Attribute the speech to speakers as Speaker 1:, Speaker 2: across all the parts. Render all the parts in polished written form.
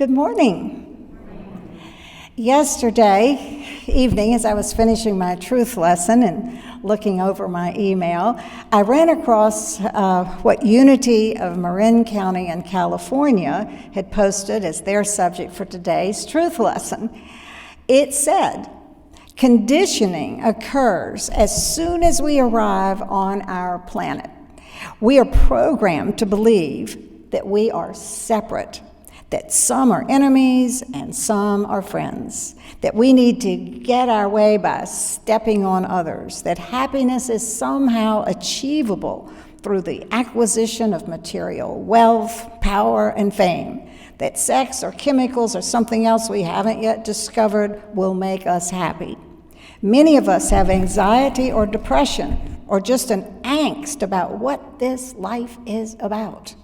Speaker 1: Good morning. Yesterday evening, as I was finishing my truth lesson and looking over my email, I ran across what Unity of Marin County in California had posted as their subject for today's truth lesson. It said, "Conditioning occurs as soon as we arrive on our planet. We are programmed to believe that we are separate, that some are enemies and some are friends, that we need to get our way by stepping on others, that happiness is somehow achievable through the acquisition of material wealth, power, and fame, that sex or chemicals or something else we haven't yet discovered will make us happy. Many of us have anxiety or depression or just an angst about what this life is about.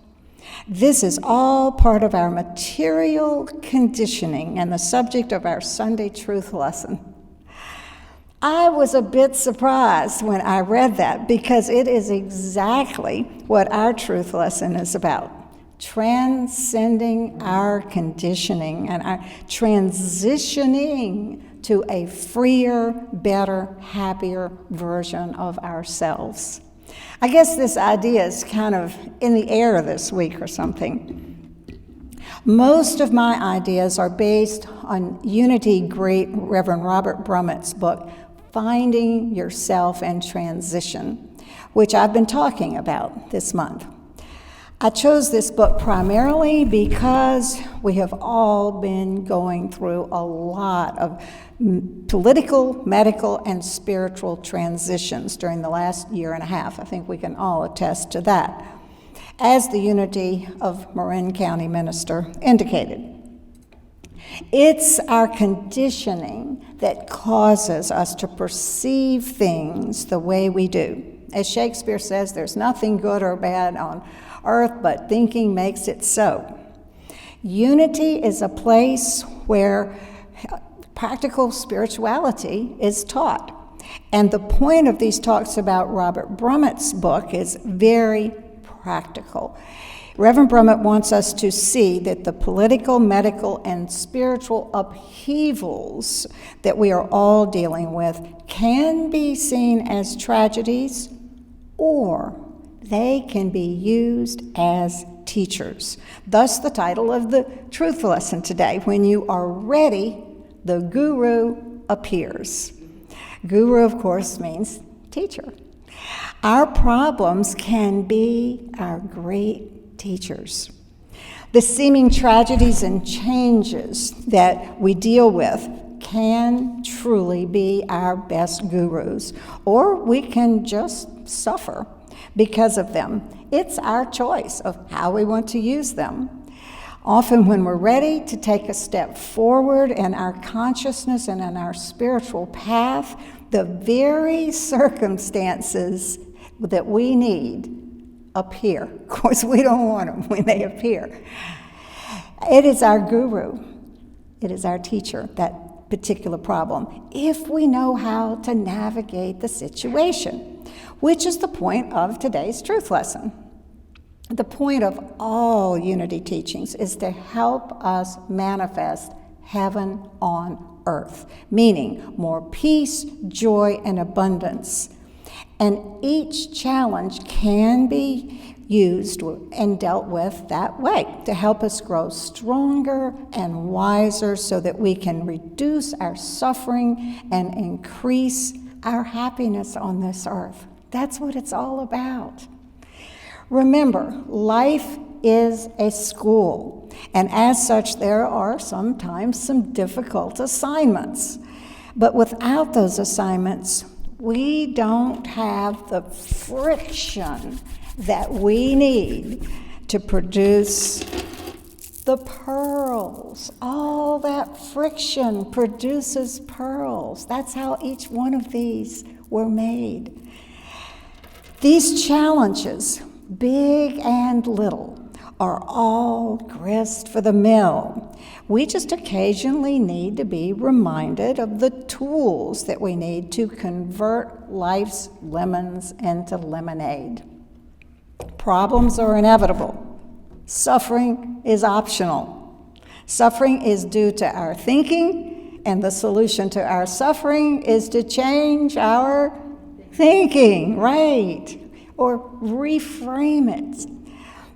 Speaker 1: This is all part of our material conditioning and the subject of our Sunday truth lesson." I was a bit surprised when I read that because it is exactly what our truth lesson is about. Transcending our conditioning and our transitioning to a freer, better, happier version of ourselves. I guess this idea is kind of in the air this week or something. Most of my ideas are based on Unity great Reverend Robert Brummett's book, Finding Yourself in Transition, which I've been talking about this month. I chose this book primarily because we have all been going through a lot of political, medical, and spiritual transitions during the last year and a half. I think we can all attest to that, as the Unity of Marin County minister indicated. It's our conditioning that causes us to perceive things the way we do. As Shakespeare says, there's nothing good or bad on earth, but thinking makes it so. Unity is a place where practical spirituality is taught. And the point of these talks about Robert Brummett's book is very practical. Reverend Brummett wants us to see that the political, medical, and spiritual upheavals that we are all dealing with can be seen as tragedies, or they can be used as teachers. Thus the title of the truth lesson today, When You Are Ready, the Guru Appears. Guru, of course, means teacher. Our problems can be our great teachers. The seeming tragedies and changes that we deal with can truly be our best gurus, or we can just suffer because of them. It's our choice of how we want to use them. Often when we're ready to take a step forward in our consciousness and in our spiritual path, the very circumstances that we need appear. Of course, we don't want them when they appear. It is our guru. It is our teacher, that particular problem, if we know how to navigate the situation, which is the point of today's truth lesson. The point of all Unity teachings is to help us manifest heaven on earth, meaning more peace, joy, and abundance. And each challenge can be used and dealt with that way to help us grow stronger and wiser so that we can reduce our suffering and increase our happiness on this earth. That's what it's all about. Remember, life is a school, and as such, there are sometimes some difficult assignments. But without those assignments, we don't have the friction that we need to produce the pearls. All that friction produces pearls. That's how each one of these were made. These challenges, big and little, are all grist for the mill. We just occasionally need to be reminded of the tools that we need to convert life's lemons into lemonade. Problems are inevitable. Suffering is optional. Suffering is due to our thinking, and the solution to our suffering is to change our thinking, right? Or reframe it.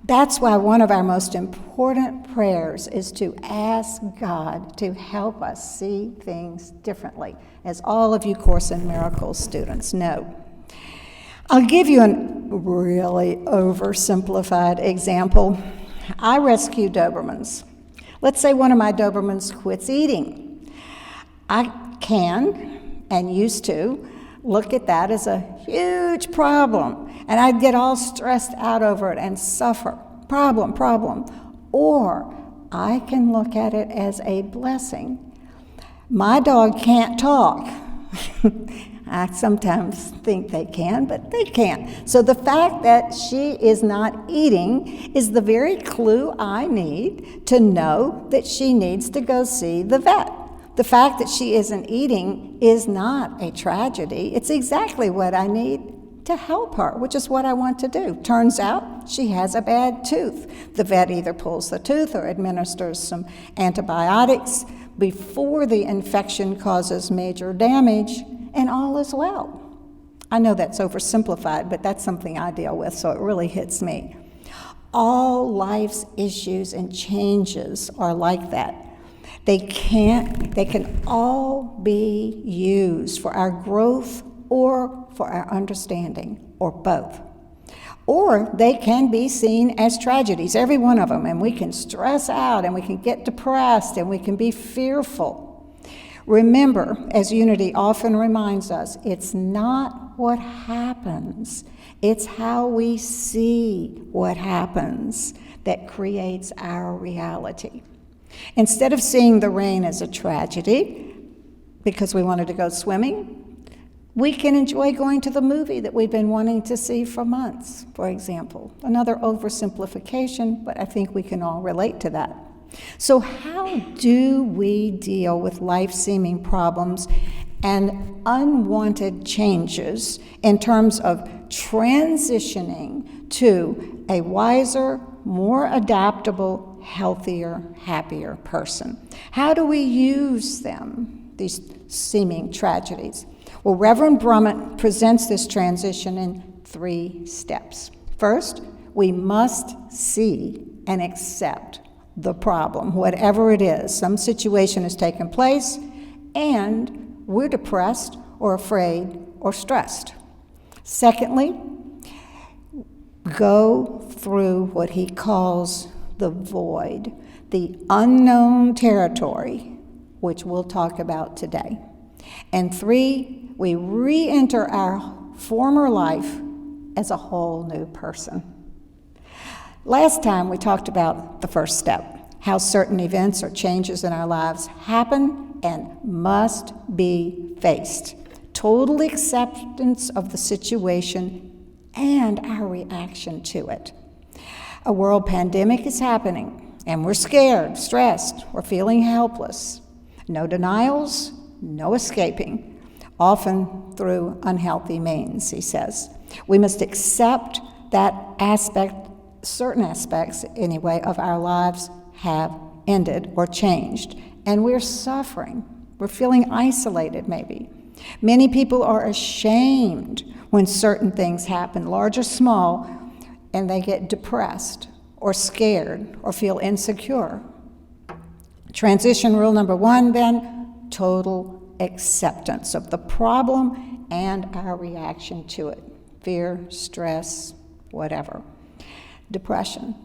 Speaker 1: That's why one of our most important prayers is to ask God to help us see things differently, as all of you Course in Miracles students know. I'll give you a really oversimplified example. I rescue Dobermans. Let's say one of my Dobermans quits eating. I can, and used to, look at that as a huge problem, and I'd get all stressed out over it and suffer. Problem. Or I can look at it as a blessing. My dog can't talk. I sometimes think they can, but they can't. So the fact that she is not eating is the very clue I need to know that she needs to go see the vet. The fact that she isn't eating is not a tragedy. It's exactly what I need to help her, which is what I want to do. Turns out she has a bad tooth. The vet either pulls the tooth or administers some antibiotics before the infection causes major damage, and all is well. I know that's oversimplified, but that's something I deal with, so it really hits me. All life's issues and changes are like that. They can all be used for our growth or for our understanding, or both. Or they can be seen as tragedies, every one of them, and we can stress out, and we can get depressed, and we can be fearful. Remember, as Unity often reminds us, it's not what happens, it's how we see what happens that creates our reality. Instead of seeing the rain as a tragedy because we wanted to go swimming, we can enjoy going to the movie that we've been wanting to see for months, for example. Another oversimplification, but I think we can all relate to that. So how do we deal with life-seeming problems and unwanted changes in terms of transitioning to a wiser, more adaptable, healthier, happier person? How do we use them, these seeming tragedies? Well, Reverend Brummett presents this transition in 3 steps. First, we must see and accept the problem, whatever it is. Some situation has taken place, and we're depressed or afraid or stressed. Secondly, go through what he calls the void, the unknown territory, which we'll talk about today. And 3, we re-enter our former life as a whole new person. Last time we talked about the first step, how certain events or changes in our lives happen and must be faced. Total acceptance of the situation and our reaction to it. A world pandemic is happening, and we're scared, stressed, we're feeling helpless. No denials, no escaping, often through unhealthy means, he says. We must accept that certain aspects, anyway, of our lives have ended or changed, and we're suffering. We're feeling isolated, maybe. Many people are ashamed when certain things happen, large or small, and they get depressed or scared or feel insecure. Transition rule number 1, then, total acceptance of the problem and our reaction to it. Fear, stress, whatever. Depression.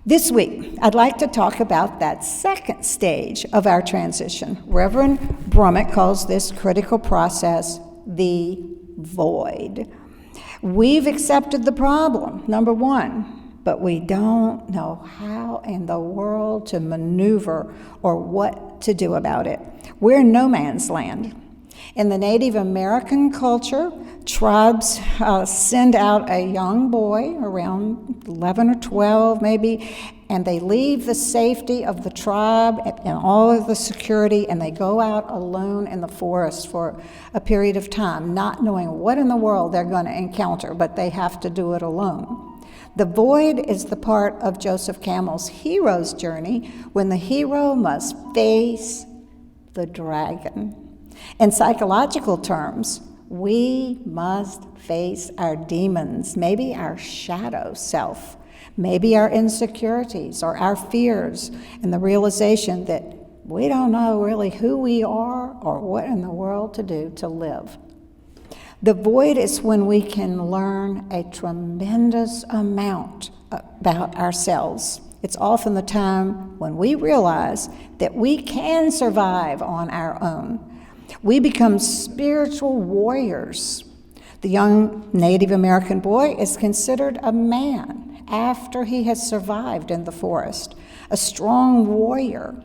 Speaker 1: This week, I'd like to talk about that second stage of our transition. Reverend Brummett calls this critical process the void. We've accepted the problem, number 1, but we don't know how in the world to maneuver or what to do about it. We're in no man's land. In the Native American culture, tribes send out a young boy, around 11 or 12 maybe, and they leave the safety of the tribe and all of the security, and they go out alone in the forest for a period of time, not knowing what in the world they're going to encounter, but they have to do it alone. The void is the part of Joseph Campbell's hero's journey when the hero must face the dragon. In psychological terms, we must face our demons, maybe our shadow self, maybe our insecurities or our fears, and the realization that we don't know really who we are or what in the world to do to live. The void is when we can learn a tremendous amount about ourselves. It's often the time when we realize that we can survive on our own. We become spiritual warriors. The young Native American boy is considered a man after he has survived in the forest, a strong warrior.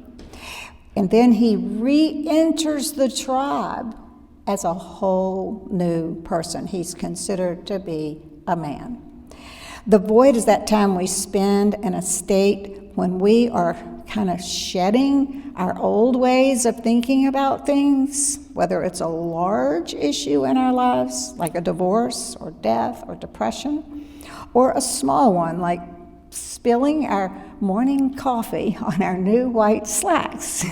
Speaker 1: And then he re-enters the tribe as a whole new person. He's considered to be a man. The void is that time we spend in a state when we are kind of shedding our old ways of thinking about things, whether it's a large issue in our lives, like a divorce or death or depression, or a small one, like spilling our morning coffee on our new white slacks.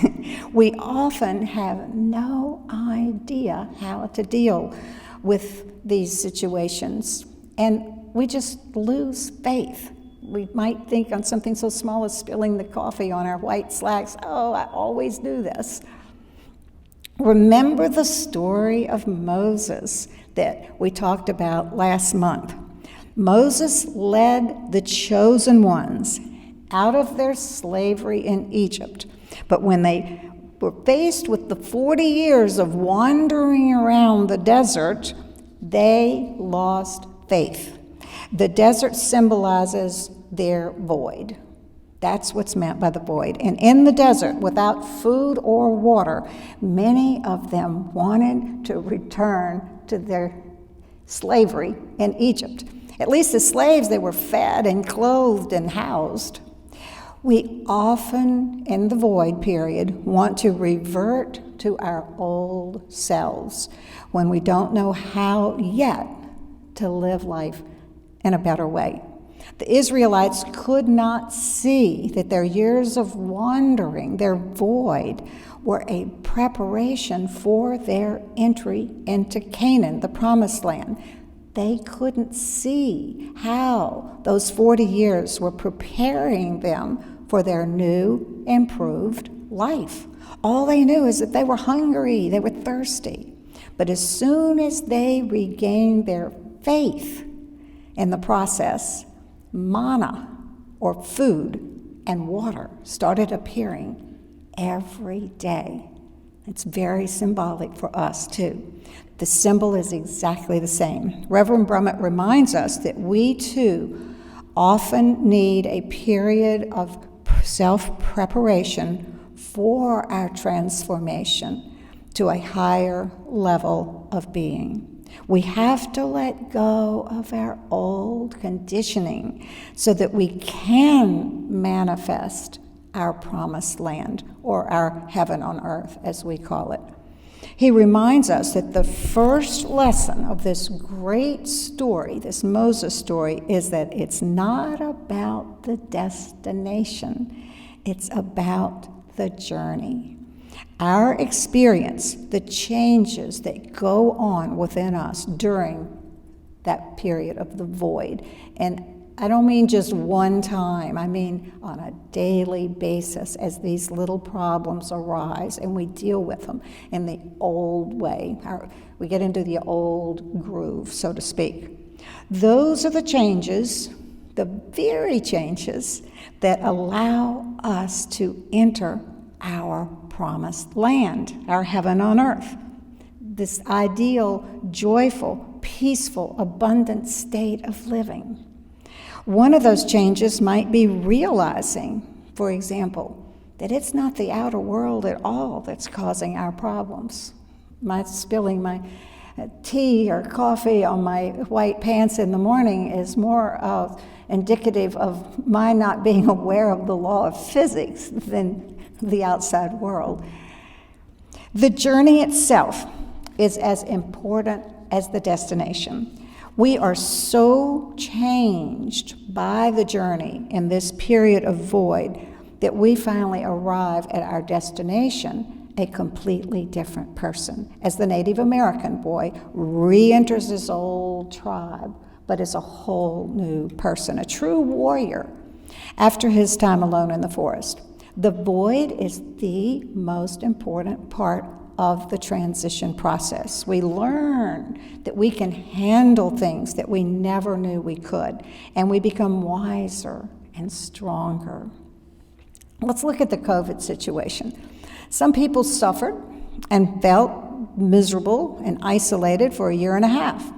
Speaker 1: We often have no idea how to deal with these situations, and we just lose faith. We might think on something so small as spilling the coffee on our white slacks, oh, I always do this. Remember the story of Moses that we talked about last month. Moses led the chosen ones out of their slavery in Egypt. But when they were faced with the 40 years of wandering around the desert, they lost faith. The desert symbolizes their void. That's what's meant by the void. And in the desert, without food or water, many of them wanted to return to their slavery in Egypt. At least as slaves, they were fed and clothed and housed. We often, in the void period, want to revert to our old selves when we don't know how yet to live life in a better way. The Israelites could not see that their years of wandering, their void, were a preparation for their entry into Canaan, the promised land. They couldn't see how those 40 years were preparing them for their new, improved life. All they knew is that they were hungry, they were thirsty. But as soon as they regained their faith in the process, manna, or food, and water started appearing every day. It's very symbolic for us, too. The symbol is exactly the same. Reverend Brummett reminds us that we, too, often need a period of self-preparation for our transformation to a higher level of being. We have to let go of our old conditioning so that we can manifest our promised land, or our heaven on earth, as we call it. He reminds us that the first lesson of this great story, this Moses story, is that it's not about the destination, it's about the journey. Our experience, the changes that go on within us during that period of the void. And I don't mean just one time, I mean on a daily basis as these little problems arise and we deal with them in the old way. We get into the old groove, so to speak. Those are the changes, the very changes, that allow us to enter our promised land, our heaven on earth. This ideal, joyful, peaceful, abundant state of living. One of those changes might be realizing, for example, that it's not the outer world at all that's causing our problems. My spilling my tea or coffee on my white pants in the morning is more indicative of my not being aware of the law of physics than the outside world. The journey itself is as important as the destination. We are so changed by the journey in this period of void that we finally arrive at our destination a completely different person. As the Native American boy re-enters his old tribe, but as a whole new person, a true warrior after his time alone in the forest. The void is the most important part of the transition process. We learn that we can handle things that we never knew we could, and we become wiser and stronger. Let's look at the COVID situation. Some people suffered and felt miserable and isolated for a year and a half.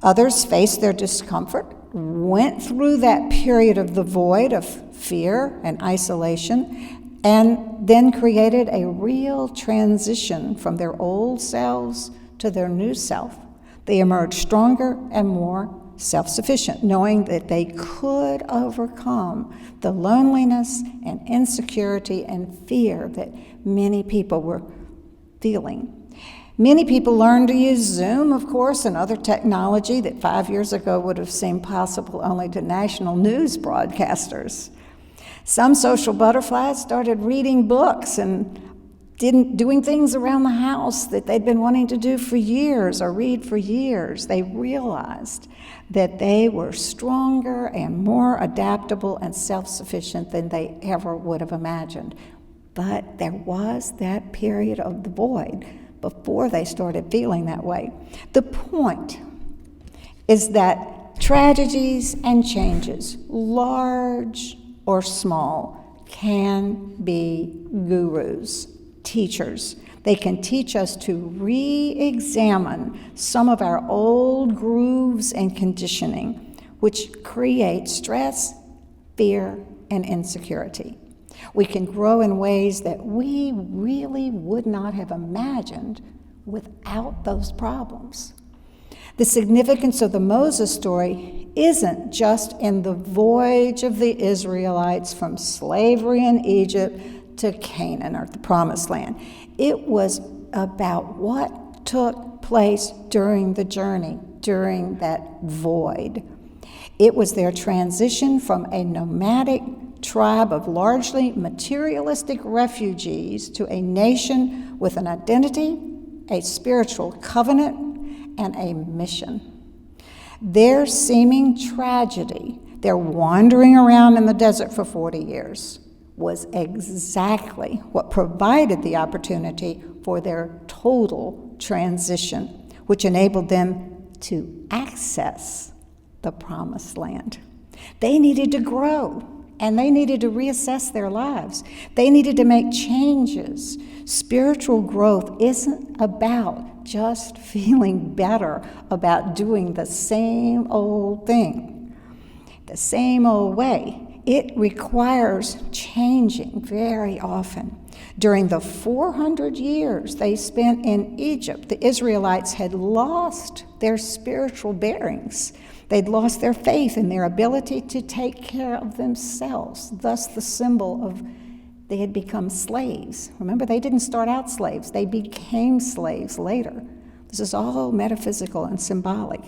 Speaker 1: Others faced their discomfort, went through that period of the void of fear and isolation, and then created a real transition from their old selves to their new self. They emerged stronger and more self-sufficient, knowing that they could overcome the loneliness and insecurity and fear that many people were feeling. Many people learned to use Zoom, of course, and other technology that 5 years ago would have seemed possible only to national news broadcasters. Some social butterflies started reading books and doing things around the house that they'd been wanting to do for years or read for years. They realized that they were stronger and more adaptable and self-sufficient than they ever would have imagined. But there was that period of the void before they started feeling that way. The point is that tragedies and changes, large or small, can be gurus, teachers. They can teach us to re-examine some of our old grooves and conditioning, which create stress, fear, and insecurity. We can grow in ways that we really would not have imagined without those problems. The significance of the Moses story isn't just in the voyage of the Israelites from slavery in Egypt to Canaan, or the Promised Land. It was about what took place during the journey, during that void. It was their transition from a nomadic tribe of largely materialistic refugees to a nation with an identity, a spiritual covenant, and a mission. Their seeming tragedy, their wandering around in the desert for 40 years, was exactly what provided the opportunity for their total transition, which enabled them to access the Promised Land. They needed to grow, and they needed to reassess their lives. They needed to make changes. Spiritual growth isn't about just feeling better about doing the same old thing, the same old way. It requires changing very often. During the 400 years they spent in Egypt, the Israelites had lost their spiritual bearings. They'd lost their faith in their ability to take care of themselves, thus the symbol of they had become slaves. Remember, they didn't start out slaves. They became slaves later. This is all metaphysical and symbolic.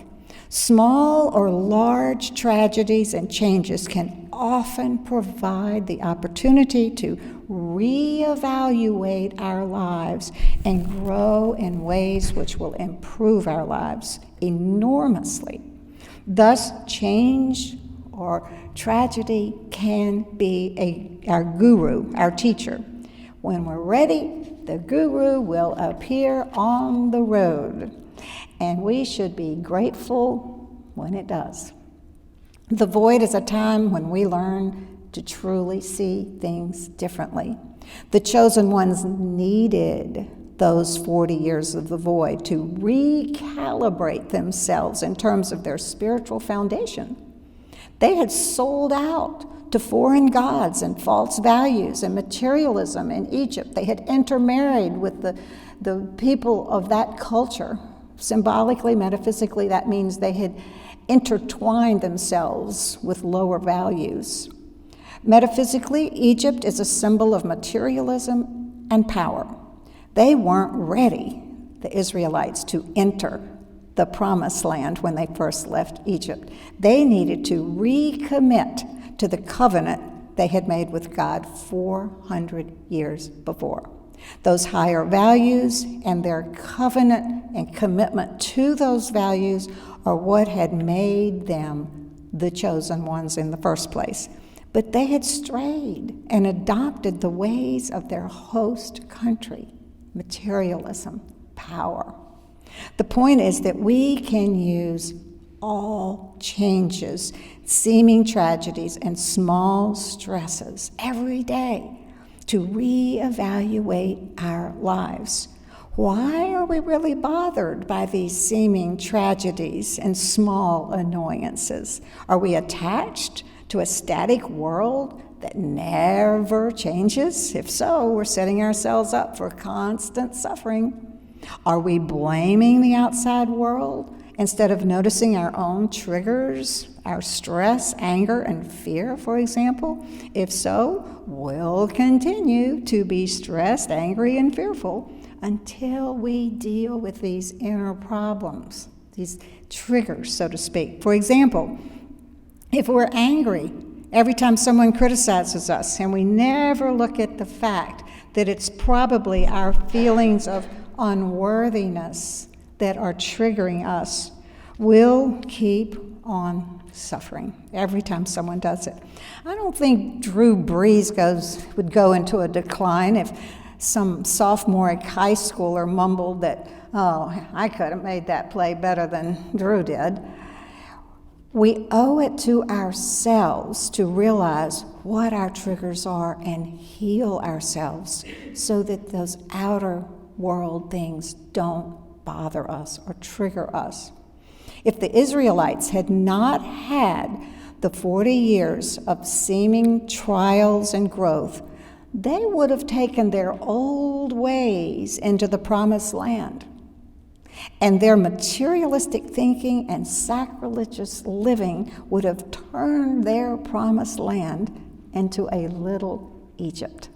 Speaker 1: Small or large tragedies and changes can often provide the opportunity to reevaluate our lives and grow in ways which will improve our lives enormously. Thus, change or tragedy can be our guru, our teacher. When we're ready, the guru will appear on the road, and we should be grateful when it does. The void is a time when we learn to truly see things differently. The chosen ones needed those 40 years of the void to recalibrate themselves in terms of their spiritual foundation. They had sold out to foreign gods and false values and materialism in Egypt. They had intermarried with the people of that culture. Symbolically, metaphysically, that means they had intertwined themselves with lower values. Metaphysically, Egypt is a symbol of materialism and power. They weren't ready, the Israelites, to enter the promised land when they first left Egypt. They needed to recommit to the covenant they had made with God 400 years before. Those higher values and their covenant and commitment to those values are what had made them the chosen ones in the first place. But they had strayed and adopted the ways of their host country, materialism, power. The point is that we can use all changes, seeming tragedies, and small stresses every day to reevaluate our lives. Why are we really bothered by these seeming tragedies and small annoyances? Are we attached to a static world that never changes? If so, we're setting ourselves up for constant suffering. Are we blaming the outside world instead of noticing our own triggers, our stress, anger, and fear, for example? If so, we'll continue to be stressed, angry, and fearful until we deal with these inner problems, these triggers, so to speak. For example, if we're angry every time someone criticizes us and we never look at the fact that it's probably our feelings of unworthiness that are triggering us, we'll keep on suffering every time someone does it. I don't think Drew Brees would go into a decline if some sophomoric high schooler mumbled that, "Oh, I could have made that play better than Drew did." We owe it to ourselves to realize what our triggers are and heal ourselves so that those outer world things don't bother us or trigger us. If the Israelites had not had the 40 years of seeming trials and growth, they would have taken their old ways into the promised land. And their materialistic thinking and sacrilegious living would have turned their promised land into a little Egypt.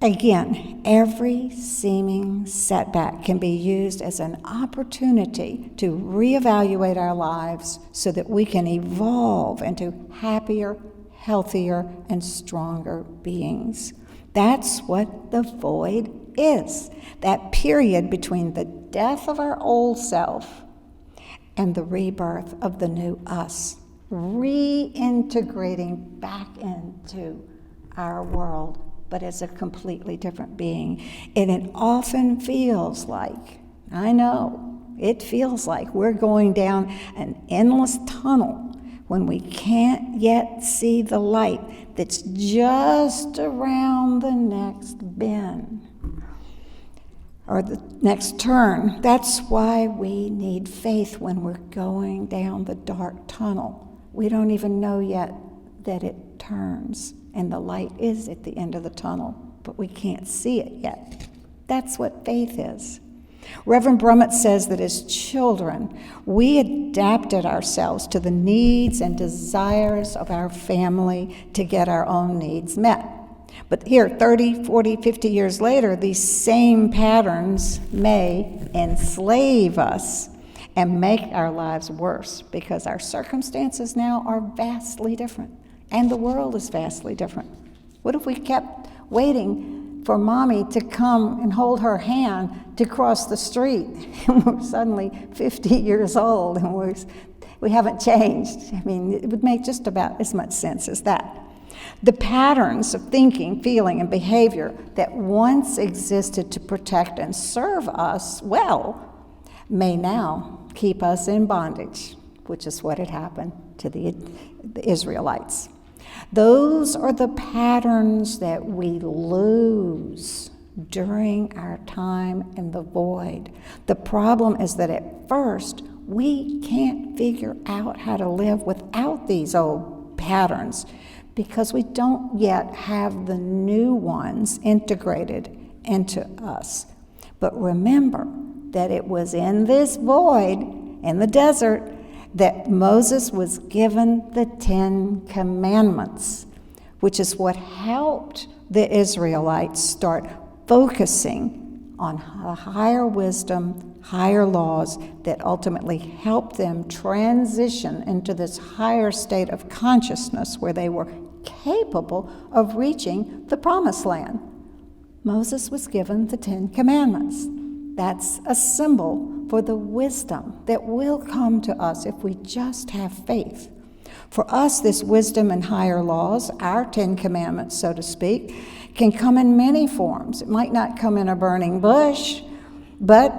Speaker 1: Again, every seeming setback can be used as an opportunity to reevaluate our lives so that we can evolve into happier, healthier, and stronger beings. That's what the void is, that period between the death of our old self and the rebirth of the new us, reintegrating back into our world, but as a completely different being. And it often feels like, I know, it feels like we're going down an endless tunnel when we can't yet see the light that's just around the next bend or the next turn. That's why we need faith when we're going down the dark tunnel. We don't even know yet that it turns and the light is at the end of the tunnel, but we can't see it yet. That's what faith is. Reverend Brummett says that as children, we adapted ourselves to the needs and desires of our family to get our own needs met. But here, 30, 40, 50 years later, these same patterns may enslave us and make our lives worse because our circumstances now are vastly different and the world is vastly different. What if we kept waiting for mommy to come and hold her hand to cross the street and we're suddenly 50 years old and we haven't changed? I mean, it would make just about as much sense as that. The patterns of thinking, feeling, and behavior that once existed to protect and serve us well may now keep us in bondage, which is what had happened to the Israelites. Those are the patterns that we lose during our time in the void. The problem is that at first, we can't figure out how to live without these old patterns because we don't yet have the new ones integrated into us. But remember that it was in this void, in the desert, that Moses was given the 10 Commandments, which is what helped the Israelites start focusing on higher wisdom, higher laws that ultimately help them transition into this higher state of consciousness where they were capable of reaching the promised land. Moses was given the 10 Commandments. That's a symbol for the wisdom that will come to us if we just have faith. For us, this wisdom and higher laws, our 10 Commandments, so to speak, can come in many forms. It might not come in a burning bush, but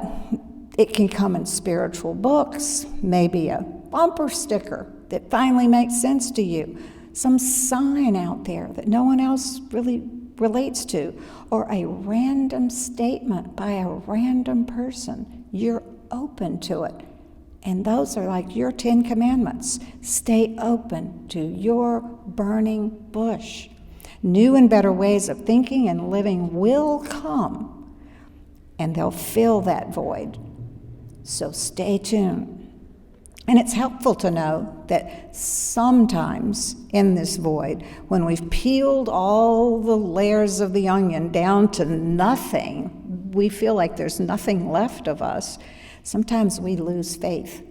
Speaker 1: it can come in spiritual books, maybe a bumper sticker that finally makes sense to you, some sign out there that no one else really relates to, or a random statement by a random person. You're open to it. And those are like your 10 Commandments. Stay open to your burning bush. New and better ways of thinking and living will come, and they'll fill that void. So stay tuned. And it's helpful to know that sometimes in this void, when we've peeled all the layers of the onion down to nothing, we feel like there's nothing left of us. Sometimes we lose faith,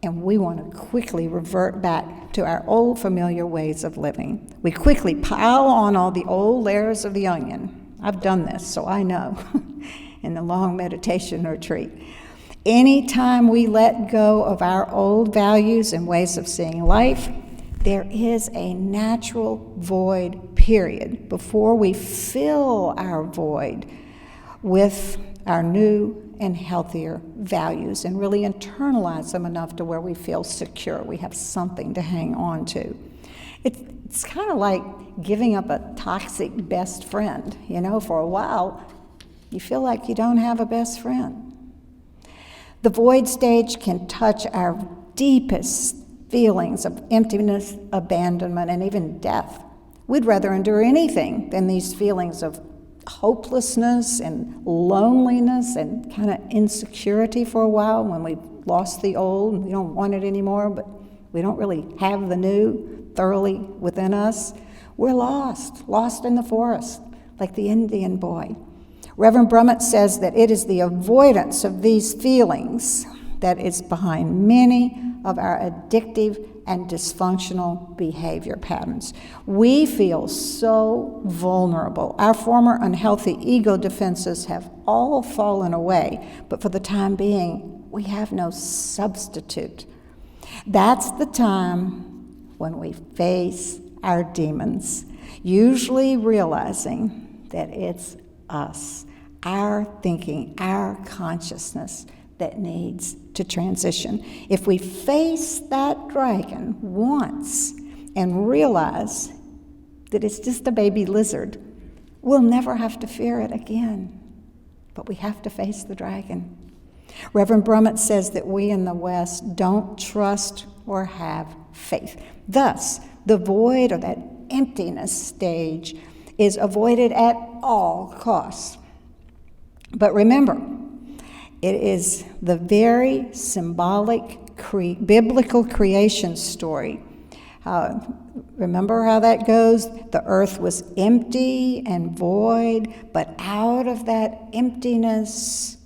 Speaker 1: and we want to quickly revert back to our old familiar ways of living. We quickly pile on all the old layers of the onion. I've done this, so I know, in the long meditation retreat. Anytime we let go of our old values and ways of seeing life, there is a natural void period before we fill our void with our new and healthier values and really internalize them enough to where we feel secure. We have something to hang on to. It's kind of like giving up a toxic best friend. You know, for a while, you feel like you don't have a best friend. The void stage can touch our deepest feelings of emptiness, abandonment, and even death. We'd rather endure anything than these feelings of hopelessness and loneliness and kind of insecurity for a while when we've lost the old and we don't want it anymore, but we don't really have the new thoroughly within us. We're lost in the forest, like the Indian boy. Reverend Brummett says that it is the avoidance of these feelings that is behind many of our addictive and dysfunctional behavior patterns. We feel so vulnerable. Our former unhealthy ego defenses have all fallen away, but for the time being, we have no substitute. That's the time when we face our demons, usually realizing that it's us, our thinking, our consciousness that needs to transition. If we face that dragon once and realize that it's just a baby lizard, we'll never have to fear it again. But we have to face the dragon. Reverend Brummett says that we in the West don't trust or have faith. Thus, the void or that emptiness stage is avoided at all costs. But remember, it is the very symbolic biblical creation story. Remember how that goes? The earth was empty and void, but out of that emptiness,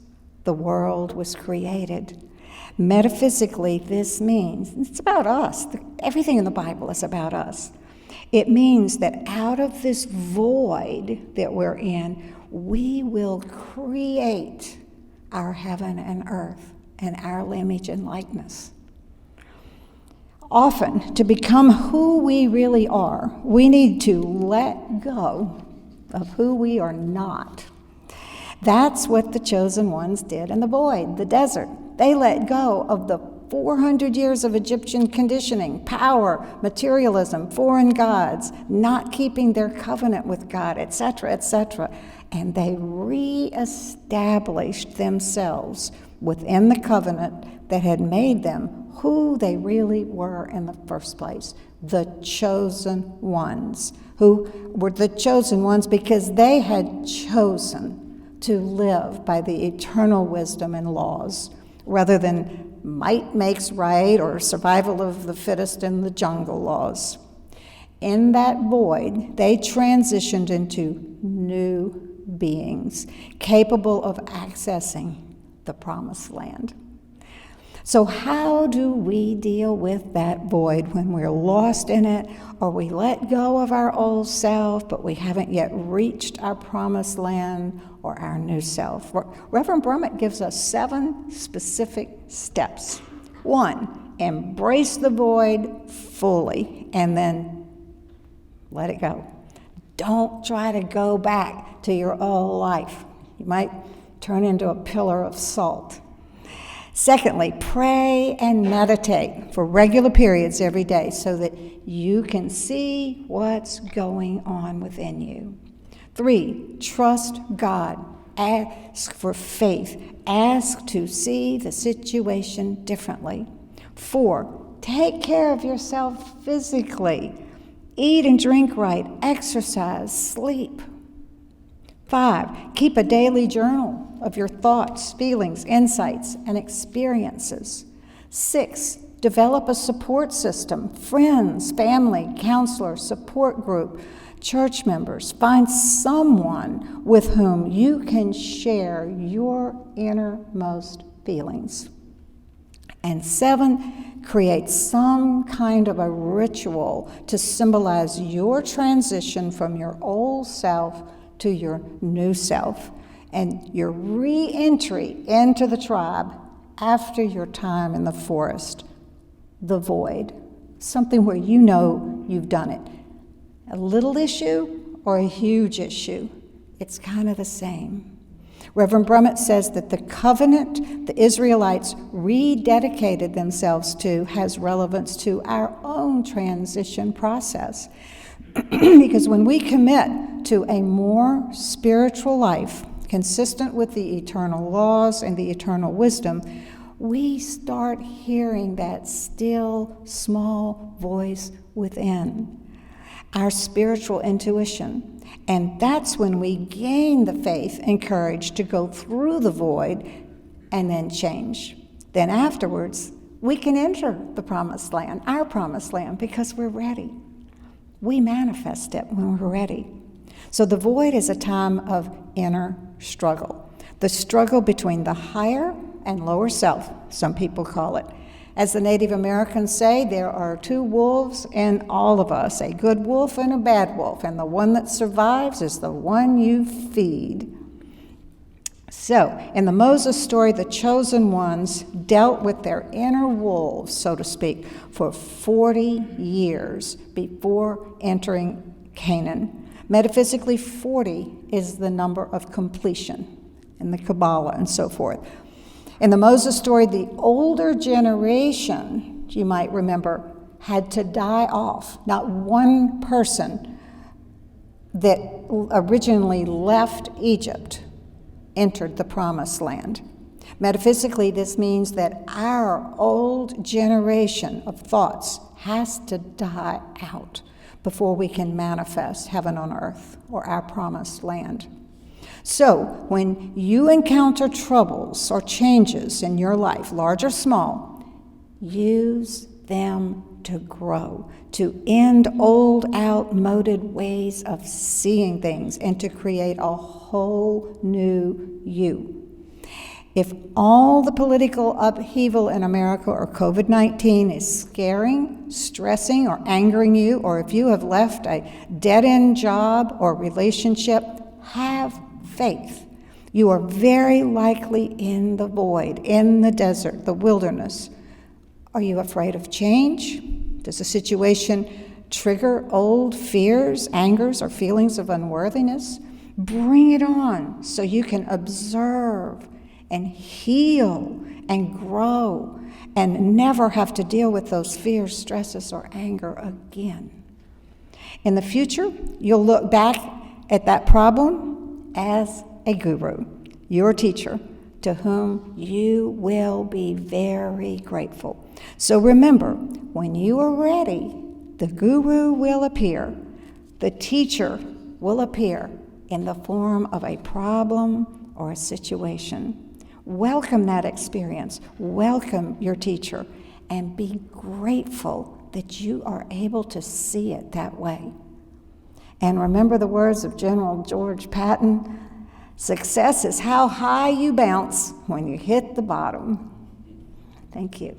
Speaker 1: the world was created. Metaphysically, this means, it's about us. Everything in the Bible is about us. It means that out of this void that we're in, we will create our heaven and earth and our image and likeness. Often, to become who we really are, we need to let go of who we are not. That's what the chosen ones did in the void, the desert. They let go of the 400 years of Egyptian conditioning, power, materialism, foreign gods, not keeping their covenant with God, etc., etc., and they reestablished themselves within the covenant that had made them who they really were in the first place, the chosen ones, who were the chosen ones because they had chosen to live by the eternal wisdom and laws rather than might makes right or survival of the fittest in the jungle laws. In that void, they transitioned into new beings capable of accessing the promised land. So how do we deal with that void when we're lost in it, or we let go of our old self, but we haven't yet reached our promised land or our new self? Reverend Brummett gives us 7 specific steps. 1, embrace the void fully, and then let it go. Don't try to go back to your old life. You might turn into a pillar of salt. Secondly, pray and meditate for regular periods every day so that you can see what's going on within you. 3, trust God. Ask for faith. Ask to see the situation differently. 4, take care of yourself physically. Eat and drink right. Exercise. Sleep. 5, keep a daily journal of your thoughts, feelings, insights, and experiences. 6, develop a support system, friends, family, counselor, support group, church members. Find someone with whom you can share your innermost feelings. And 7, create some kind of a ritual to symbolize your transition from your old self to your new self, and your re-entry into the tribe after your time in the forest, the void, something where you know you've done it. A little issue or a huge issue, it's kind of the same. Reverend Brummett says that the covenant the Israelites rededicated themselves to has relevance to our own transition process. Because when we commit to a more spiritual life, consistent with the eternal laws and the eternal wisdom, we start hearing that still, small voice within, our spiritual intuition. And that's when we gain the faith and courage to go through the void and then change. Then afterwards, we can enter the promised land, our promised land, because we're ready. We manifest it when we're ready. So the void is a time of inner struggle. The struggle between the higher and lower self, some people call it. As the Native Americans say, there are 2 wolves in all of us, a good wolf and a bad wolf, and the one that survives is the one you feed. So, in the Moses story, the chosen ones dealt with their inner wolves, so to speak, for 40 years before entering Canaan. Metaphysically, 40 is the number of completion in the Kabbalah and so forth. In the Moses story, the older generation, you might remember, had to die off. Not one person that originally left Egypt entered the promised land. Metaphysically, this means that our old generation of thoughts has to die out before we can manifest heaven on earth or our promised land. So, when you encounter troubles or changes in your life, large or small, use them to grow, to end old, outmoded ways of seeing things, and to create a whole new you. If all the political upheaval in America or COVID-19 is scaring, stressing, or angering you, or if you have left a dead-end job or relationship, have faith. You are very likely in the void, in the desert, the wilderness. Are you afraid of change? Does a situation trigger old fears, angers, or feelings of unworthiness? Bring it on so you can observe and heal and grow and never have to deal with those fears, stresses, or anger again. In the future, you'll look back at that problem as a guru, your teacher, to whom you will be very grateful. So remember, when you are ready, the guru will appear. The teacher will appear in the form of a problem or a situation. Welcome that experience. Welcome your teacher, and be grateful that you are able to see it that way. And remember the words of General George Patton, Success is how high you bounce when you hit the bottom. Thank you.